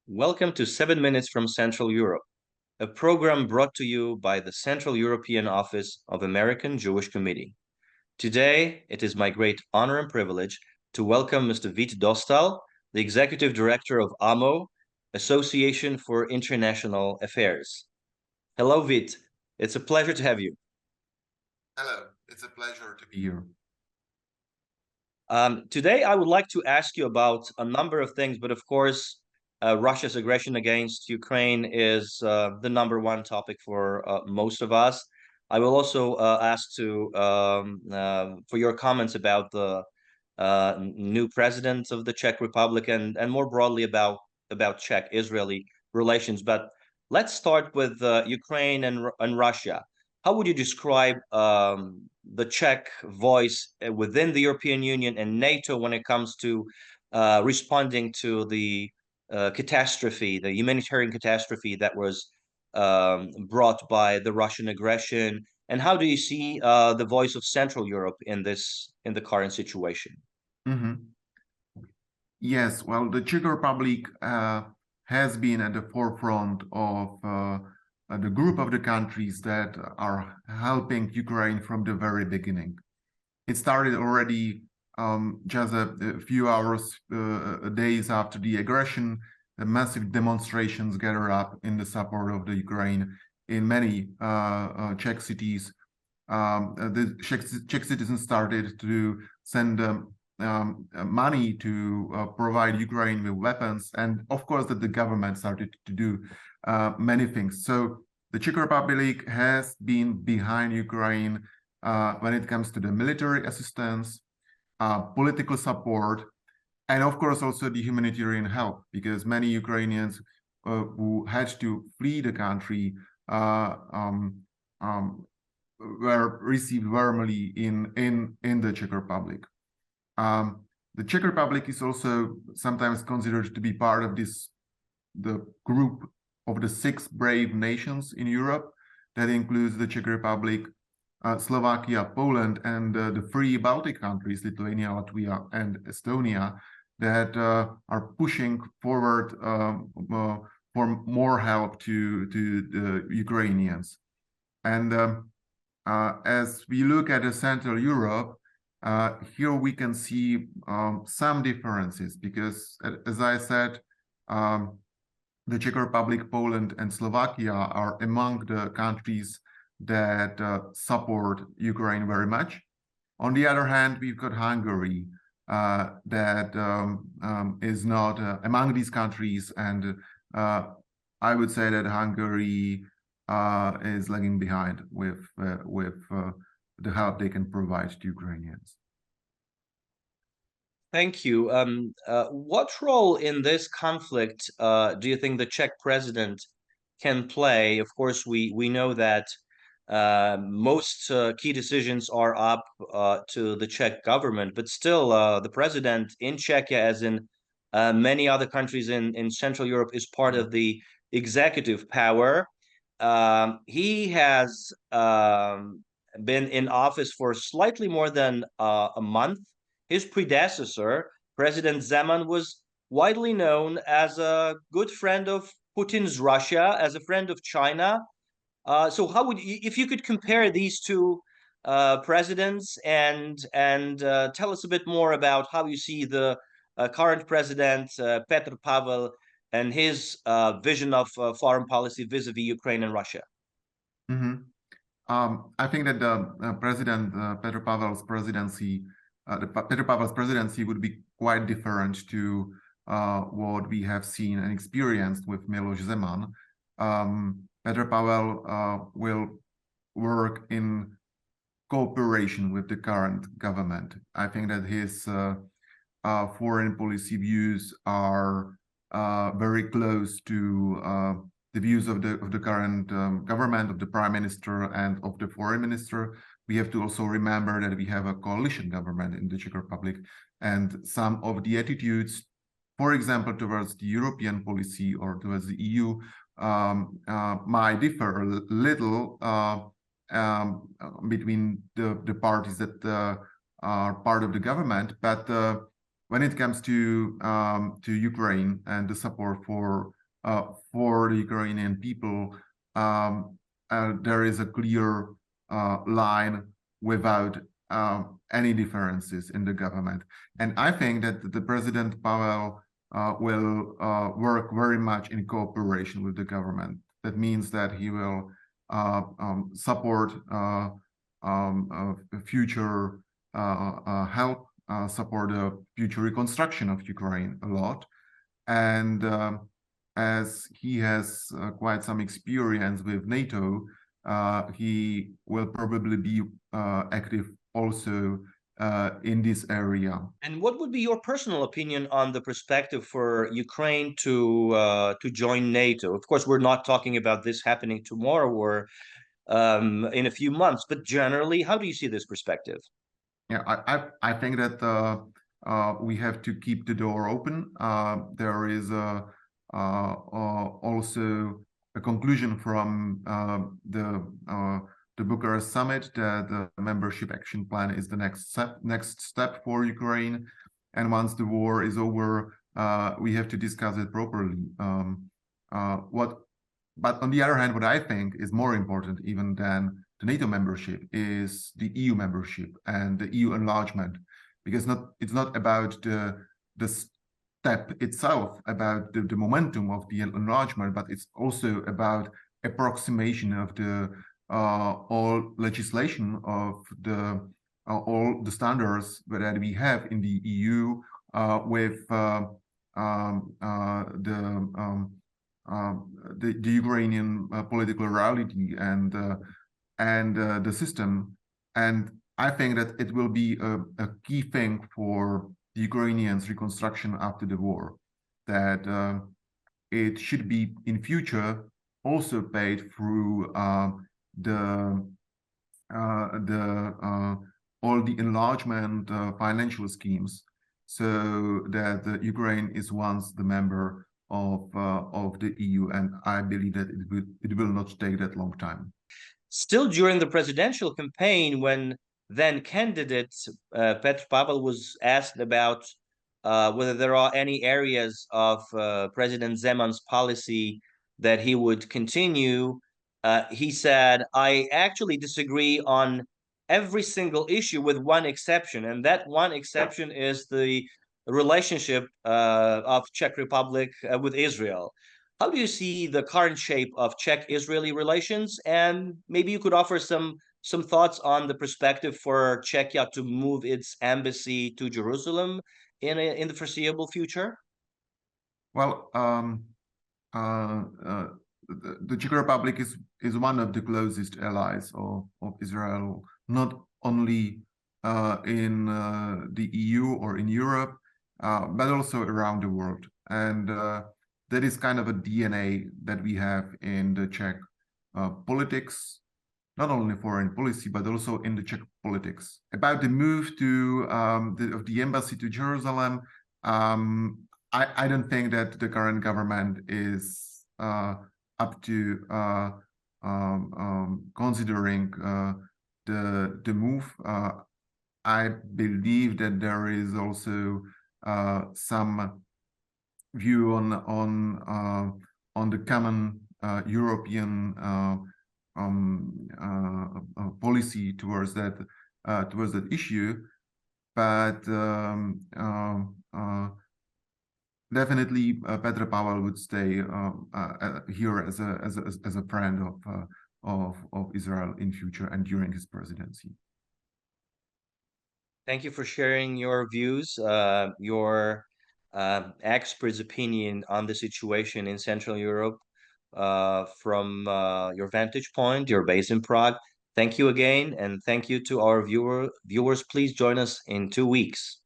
Welcome to 7 Minutes from Central Europe, a program brought to you by the Central European Office of American Jewish Committee. Today, it is my great honor and privilege to welcome Mr. Vít Dostál, the Executive Director of AMO, Association for International Affairs. Hello, Vít. It's a pleasure to have you. Hello, it's a pleasure to be here. Today, I would like to ask you about a number of things, but of course, Russia's aggression against Ukraine is the number one topic for most of us. I will also ask for your comments about the new president of the Czech Republic and more broadly about Czech-Israeli relations. But let's start with Ukraine and Russia. How would you describe the Czech voice within the European Union and NATO when it comes to responding to the catastrophe, the humanitarian catastrophe that was brought by the Russian aggression? And how do you see the voice of Central Europe in the current situation? Yes, well, the Czech Republic has been at the forefront of the group of the countries that are helping Ukraine from the very beginning. It started already just a few hours, days after the aggression. The massive demonstrations gathered up in the support of the Ukraine in many Czech cities. The Czech citizens started to send money to provide Ukraine with weapons, and of course that the government started to do many things. So the Czech Republic has been behind Ukraine when it comes to the military assistance, political support, and of course also the humanitarian help, because many Ukrainians who had to flee the country were received warmly in the Czech Republic. The Czech Republic is also sometimes considered to be part of the group of the 6 brave nations in Europe. That includes the Czech Republic, Slovakia, Poland, and the 3 Baltic countries, Lithuania, Latvia, and Estonia, that are pushing forward for more help to the Ukrainians. And as we look at Central Europe, here we can see some differences, because, as I said, the Czech Republic, Poland, and Slovakia are among the countries that support Ukraine very much. On the other hand, we've got Hungary that is not among these countries, and I would say that Hungary is lagging behind with the help they can provide to Ukrainians. Thank you. What role in this conflict do you think the Czech president can play? Of course, we know that most key decisions are up to the Czech government, but still the president in Czechia, as in many other countries in Central Europe, is part of the executive power. He has been in office for slightly more than a month. His predecessor, President Zeman, was widely known as a good friend of Putin's Russia, as a friend of China. So how would you, if you could compare these two presidents and tell us a bit more about how you see the current president, Petr Pavel, and his vision of foreign policy vis-a-vis Ukraine and Russia? I think that the President Petr Pavel's presidency would be quite different to what we have seen and experienced with Miloš Zeman. Petr Pavel will work in cooperation with the current government. I think that his foreign policy views are very close to the views of the current government, of the Prime Minister, and of the Foreign Minister. We have to also remember that we have a coalition government in the Czech Republic, and some of the attitudes, for example, towards the European policy or towards the EU, might differ a little between the parties that are part of the government. But when it comes to Ukraine and the support for the Ukrainian people, there is a clear line without any differences in the government. And I think that the President Pavel will work very much in cooperation with the government. That means that he will support future help, support the future reconstruction of Ukraine a lot. And as he has quite some experience with NATO, he will probably be active also in this area. And what would be your personal opinion on the perspective for Ukraine to join NATO? Of course, we're not talking about this happening tomorrow or in a few months, but generally, how do you see this perspective? Yeah, I think that we have to keep the door open. There is also a conclusion from the Bucharest summit that the membership action plan is the next step for Ukraine. And once the war is over, we have to discuss it properly. But on the other hand, what I think is more important even than the NATO membership is the EU membership and the EU enlargement, because it's not about the step itself, about the momentum of the enlargement, but it's also about approximation of the all legislation of the all the standards that we have in the EU with the Ukrainian political reality and the system. And I think that it will be a key thing for the Ukrainians' reconstruction after the war, that it should be in future also paid through all the enlargement financial schemes, so that Ukraine is once the member of the EU, and I believe that it will not take that long time. Still during the presidential campaign, when then candidate Petr Pavel was asked about whether there are any areas of President Zeman's policy that he would continue, he said, "I actually disagree on every single issue with one exception, and that one exception is the relationship of Czech Republic with Israel." How do you see the current shape of Czech-Israeli relations? And maybe you could offer some thoughts on the perspective for Czechia to move its embassy to Jerusalem in the foreseeable future? Well, the Czech Republic is one of the closest allies of Israel, not only in the EU or in Europe, but also around the world. And that is kind of a DNA that we have in the Czech politics, not only foreign policy, but also in the Czech politics. About the move of the embassy to Jerusalem, I don't think that the current government is up to considering the move. I believe that there is also some view on the common European policy towards that issue, but definitely Petr Pavel would stay here as a friend of Israel in future and during his presidency. Thank you for sharing your views, your expert's opinion on the situation in Central Europe from your vantage point. You're based in Prague. Thank you again, and thank you to our viewers. Please join us in 2 weeks.